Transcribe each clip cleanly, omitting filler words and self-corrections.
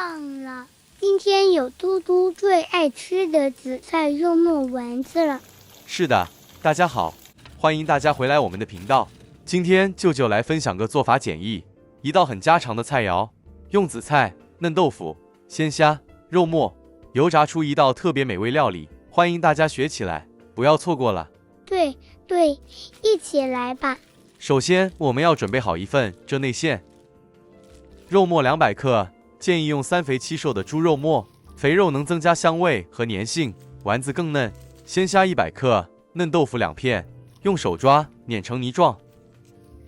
棒了！今天有嘟嘟最爱吃的紫菜肉末丸子了。是的，大家好，欢迎大家回来我们的频道。今天舅舅来分享个做法简易、一道很家常的菜肴，用紫菜、嫩豆腐、鲜虾、肉末油炸出一道特别美味料理，欢迎大家学起来，不要错过了。对，一起来吧。首先，我们要准备好一份这内馅。肉末200克，建议用3肥7瘦的猪肉末，肥肉能增加香味和粘性，丸子更嫩。鲜虾100克，嫩豆腐2片，用手抓碾成泥状。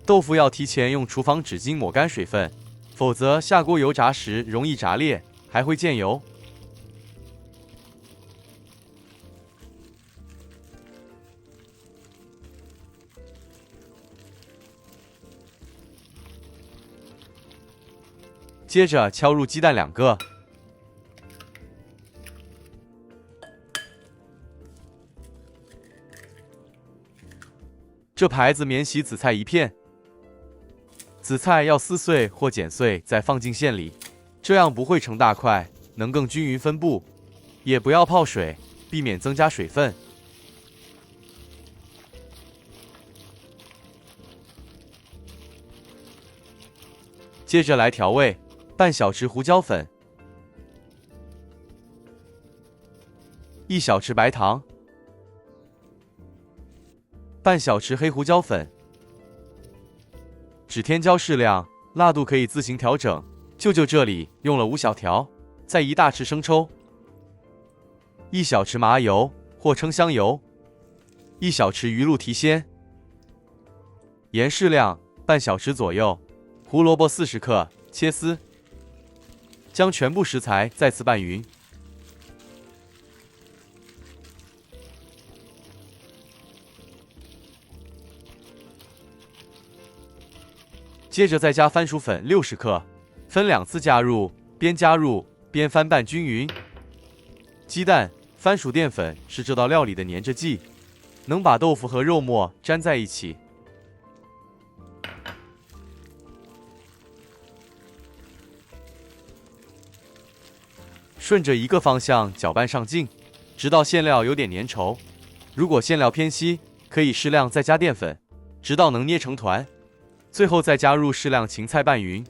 豆腐要提前用厨房纸巾抹干水分，否则下锅油炸时容易炸裂，还会溅油。接着敲入鸡蛋2个，这盘子免洗紫菜1片，紫菜要撕碎或剪碎再放进馅里，这样不会成大块，能更均匀分布。也不要泡水，避免增加水分。接着来调味，半小匙胡椒粉，1小匙白糖，半小匙黑胡椒粉，指天椒适量，辣度可以自行调整。舅舅这里用了5小条，再1大匙生抽，1小匙麻油或称香油，1小匙鱼露提鲜，盐适量，半小匙左右。胡萝卜40克，切丝。将全部食材再次拌匀。接着再加番薯粉60克，分2次加入，边加入边翻拌均匀。鸡蛋、番薯淀粉是这道料理的粘着剂，能把豆腐和肉末粘在一起。顺着一个方向搅拌上劲，直到馅料有点粘稠。如果馅料偏稀，可以适量再加淀粉，直到能捏成团。最后再加入适量芹菜拌匀。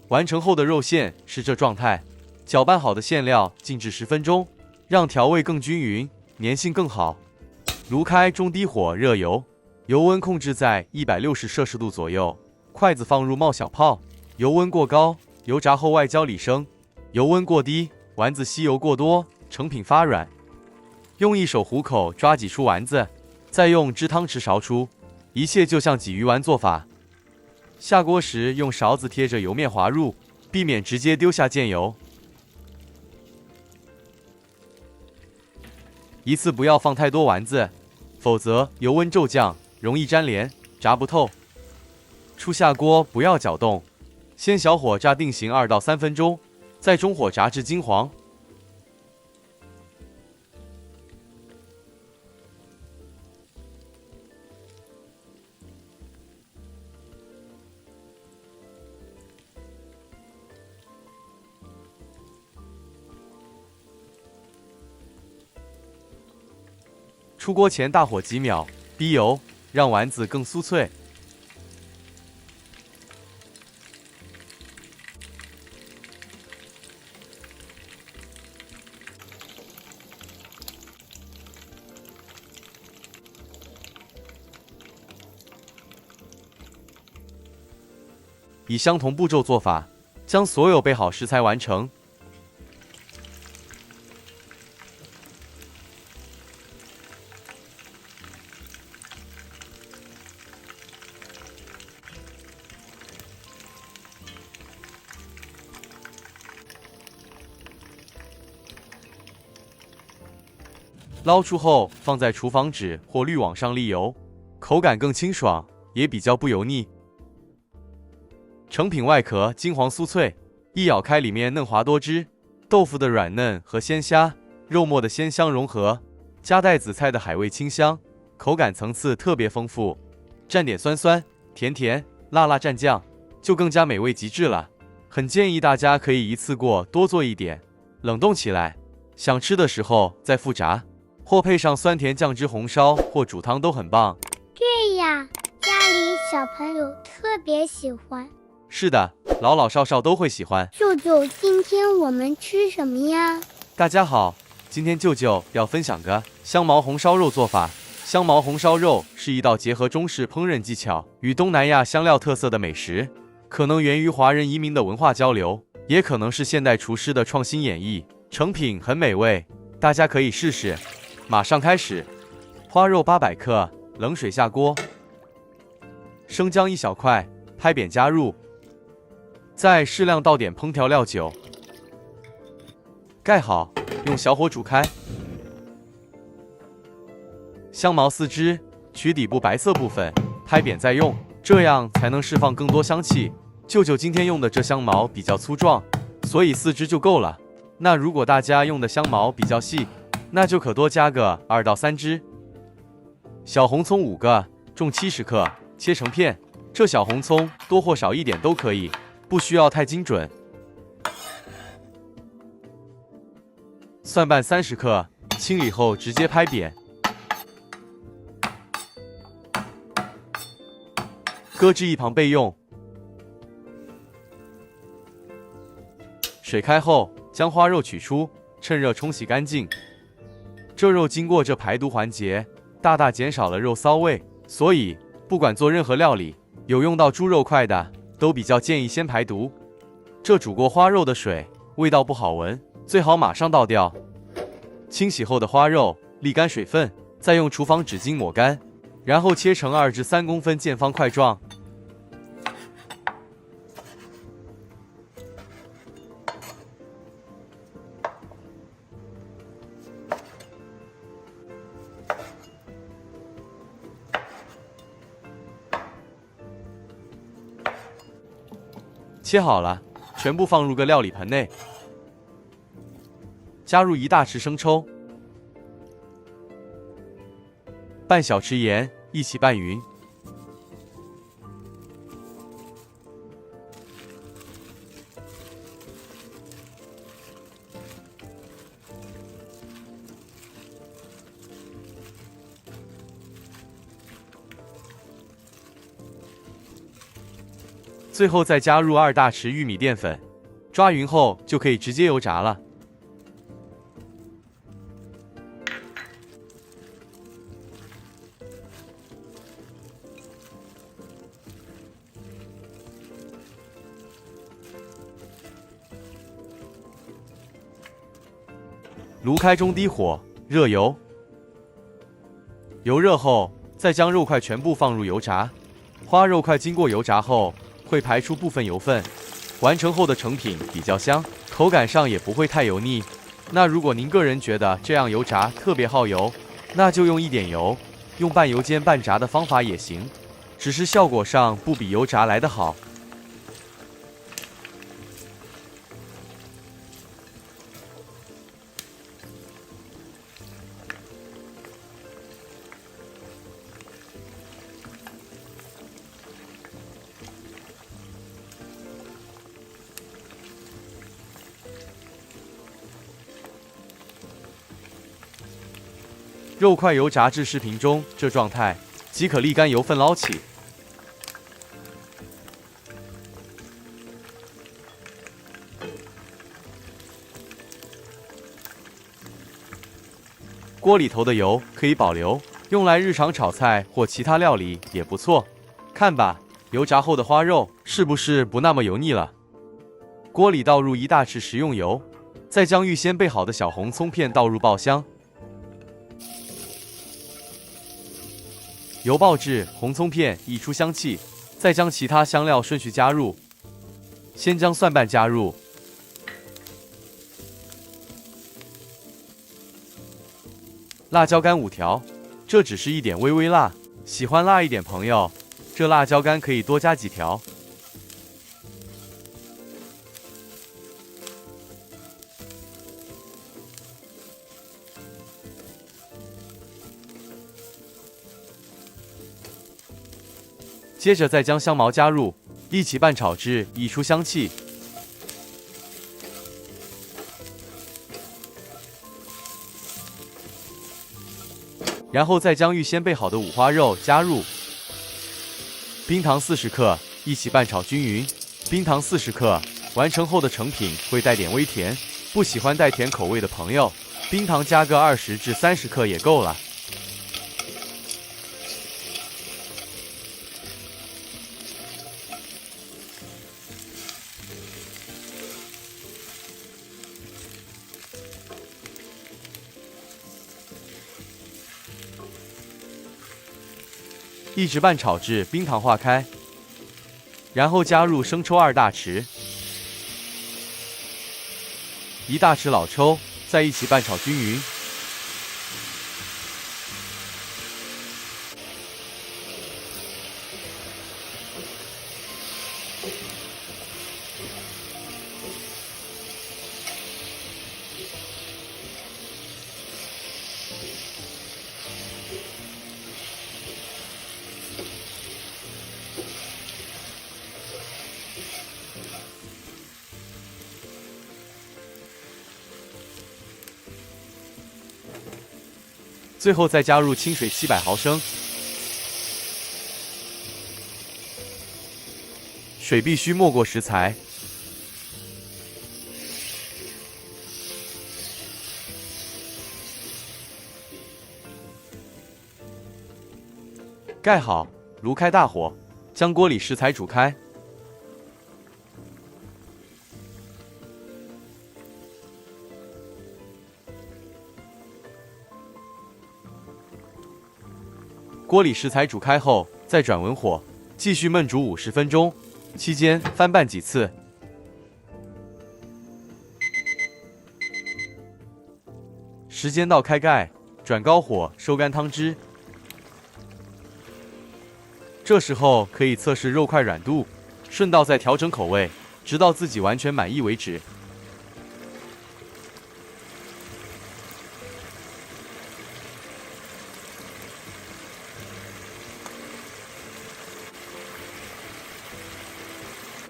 完成后的肉馅是这状态，搅拌好的馅料静置10分钟，让调味更均匀，粘性更好。炉开中低火热油，油温控制在160摄氏度左右。筷子放入冒小泡，油温过高，油炸后外焦里生；油温过低，丸子吸油过多，成品发软。用1手虎口抓挤出丸子，再用汁汤匙勺出，一切就像鲫鱼丸做法。下锅时用勺子贴着油面滑入，避免直接丢下溅油。一次不要放太多丸子，否则油温骤降，容易粘连，炸不透。初下锅不要搅动，先小火炸定型2到3分钟，再中火炸至金黄。出锅前大火几秒，逼油，让丸子更酥脆。以相同步骤做法，将所有备好食材完成。捞出后放在厨房纸或滤网上沥油，口感更清爽，也比较不油腻。成品外壳金黄酥脆，一咬开里面嫩滑多汁，豆腐的软嫩和鲜虾、肉末的鲜香融合，夹带紫菜的海味清香，口感层次特别丰富，蘸点酸酸，甜甜辣辣蘸酱，就更加美味极致了。很建议大家可以一次过多做一点，冷冻起来，想吃的时候再复炸，或配上酸甜酱汁红烧或煮汤都很棒。对呀，家里小朋友特别喜欢。是的，老老少少都会喜欢。舅舅，今天我们吃什么呀？大家好，今天舅舅要分享个香茅红烧肉做法。香茅红烧肉是一道结合中式烹饪技巧与东南亚香料特色的美食，可能源于华人移民的文化交流，也可能是现代厨师的创新演绎，成品很美味，大家可以试试。马上开始，花肉800克，冷水下锅，生姜1小块，拍扁加入，再适量倒点烹调料酒，盖好，用小火煮开。香茅4只，取底部白色部分，拍扁再用，这样才能释放更多香气。舅舅今天用的这香茅比较粗壮，所以4只就够了。那如果大家用的香茅比较细，那就可多加个2到3只。小红葱5个，重70克，切成片。这小红葱多或少一点都可以，不需要太精准。蒜瓣30克，清理后直接拍扁。搁置一旁备用。水开后，将花肉取出，趁热冲洗干净。这肉经过这排毒环节，大大减少了肉骚味，所以不管做任何料理，有用到猪肉块的，都比较建议先排毒。这煮过花肉的水，味道不好闻，最好马上倒掉。清洗后的花肉沥干水分，再用厨房纸巾抹干，然后切成2至3公分见方块状。切好了，全部放入个料理盆内，加入1大匙生抽，半小匙盐，一起拌匀。最后再加入2大匙玉米淀粉，抓匀后就可以直接油炸了。炉开中低火，热油。油热后，再将肉块全部放入油炸。花肉块经过油炸后，会排出部分油分，完成后的成品比较香，口感上也不会太油腻。那如果您个人觉得这样油炸特别耗油，那就用一点油，用半油煎半炸的方法也行，只是效果上不比油炸来得好。肉块油炸至视频中这状态，即可沥干油分捞起。锅里头的油可以保留，用来日常炒菜或其他料理也不错。看吧，油炸后的花肉是不是不那么油腻了？锅里倒入1大匙食用油，再将预先备好的小红葱片倒入爆香。油爆至红葱片溢出香气，再将其他香料顺序加入。先将蒜瓣加入，辣椒干5条，这只是一点微微辣，喜欢辣一点朋友，这辣椒干可以多加几条。接着再将香茅加入，一起拌炒至溢出香气。然后再将预先备好的五花肉加入，冰糖40克，一起拌炒均匀。冰糖40克，完成后的成品会带点微甜，不喜欢带甜口味的朋友，冰糖加个20至30克也够了。一直拌炒至冰糖化开，然后加入生抽2大匙，1大匙老抽，再一起拌炒均匀。最后再加入清水700毫升，水必须没过食材。盖好，炉开大火，将锅里食材煮开。锅里食材煮开后，再转文火，继续焖煮50分钟，期间翻拌几次。时间到，开盖，转高火收干汤汁。这时候可以测试肉块软度，顺道再调整口味，直到自己完全满意为止。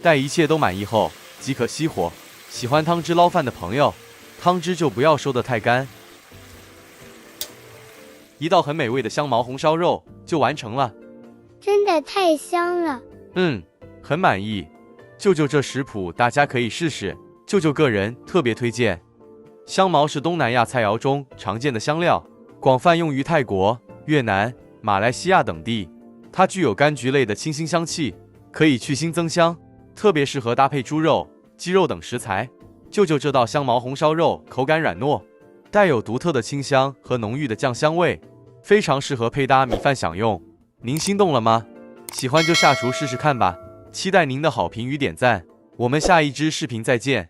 待一切都满意后，即可熄火。喜欢汤汁捞饭的朋友，汤汁就不要收得太干。一道很美味的香茅红烧肉就完成了，真的太香了。很满意。舅舅这食谱大家可以试试，舅舅个人特别推荐。香茅是东南亚菜肴中常见的香料，广泛用于泰国、越南、马来西亚等地。它具有柑橘类的清新香气，可以去腥增香，特别适合搭配猪肉、鸡肉等食材。舅舅这道香茅红烧肉口感软糯，带有独特的清香和浓郁的酱香味，非常适合配搭米饭享用。您心动了吗？喜欢就下厨试试看吧，期待您的好评与点赞。我们下一支视频再见。